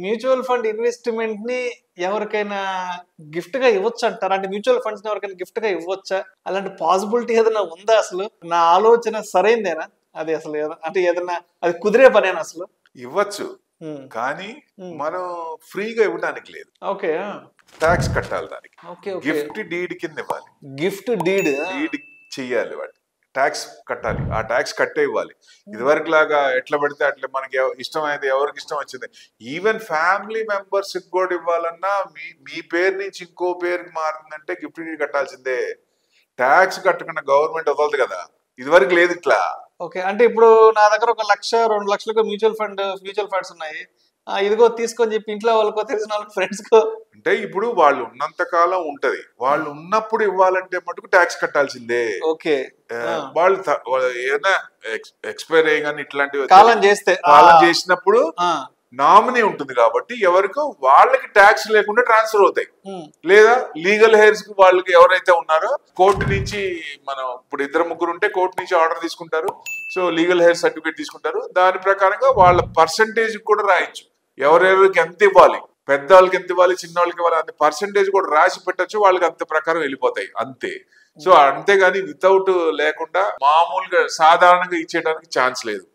Mutual fund investment ని ఎవరికైనా gift గా ఇవ్వచ్చు అంటారా? అంటే మ్యూచువల్ ఫండ్స్ ని ఎవరికైనా గిఫ్ట్ గా ఇవ్వచ్చా? అలాంటి పాసిబిలిటీ ఏదైనా ఉందా? అసలు నా ఆలోచన సరైందేనా? అది అసలు అంటే ఏదైనా అది కుదిరే పనేనా అసలు? ఇవ్వచ్చు, కానీ మనం ఫ్రీగా ఇవ్వడానికి లేదు. ఓకే, ట్యాక్స్ కట్టాలి దానికి. ఓకే, గిఫ్ట్ డీడ్ కింద ఇవ్వాలి. గిఫ్ట్ డీడ్ చెయ్యాలి, వాటి ట్యాక్స్ కట్టాలి. ఆ ట్యాక్స్ కట్టే ఇవ్వాలి. ఇదివరకు లాగా ఎట్లా పడితే అట్లా మనకి ఇష్టమైంది ఎవరికి ఇష్టం వచ్చింది. ఈవెన్ ఫ్యామిలీ మెంబర్స్ కూడా ఇవ్వాలన్నా మీ పేరు నుంచి ఇంకో పేరుకి మారిందంటే గిఫ్ట్ డీడ్ కట్టాల్సిందే. ట్యాక్స్ కట్టకుండా గవర్నమెంట్ వదలదు కదా, ఇదివరకు లేదు ఇట్లా. ఓకే, అంటే ఇప్పుడు నా దగ్గర 1 లక్ష 2 లక్షలకు మ్యూచువల్ ఫండ్స్ ఉన్నాయి, ఇదిగో తీసుకొని చెప్పి ఇంట్లో వాళ్ళకో తెలిసిన వాళ్ళకి ఫ్రెండ్స్ కో, అంటే ఇప్పుడు వాళ్ళు ఉన్నంత కాలం ఉంటది, వాళ్ళు ఉన్నప్పుడు ఇవ్వాలంటే మటుకు ట్యాక్స్ కట్టాల్సిందే. ఓకే, వాళ్ళు ఏదైనా ఎక్స్పైర్ అయ్యి ఇట్లాంటివి కాలం చేసినప్పుడు నామినీ ఉంటుంది కాబట్టి ఎవరికో వాళ్ళకి ట్యాక్స్ లేకుండా ట్రాన్స్ఫర్ అవుతాయి. లేదా లీగల్ హెయిర్స్ కి వాళ్ళకి ఎవరైతే ఉన్నారో కోర్టు నుంచి మనం ఇప్పుడు 2-3 ఉంటే కోర్టు నుంచి ఆర్డర్ తీసుకుంటారు. సో లీగల్ హెయిర్ సర్టిఫికేట్ తీసుకుంటారు. దాని ప్రకారంగా వాళ్ళ పర్సంటేజ్ కూడా రాయొచ్చు, ఎవరెవరికి ఎంత ఇవ్వాలి, పెద్దవాళ్ళకి ఎంత ఇవ్వాలి, చిన్న వాళ్ళకి ఇవ్వాలి, అంత పర్సంటేజ్ కూడా రాసి పెట్టచ్చు. వాళ్ళకి అంత ప్రకారం వెళ్ళిపోతాయి అంతే. సో అంతేగాని వితౌట్ లేకుండా మామూలుగా సాధారణంగా ఇచ్చేయడానికి ఛాన్స్ లేదు.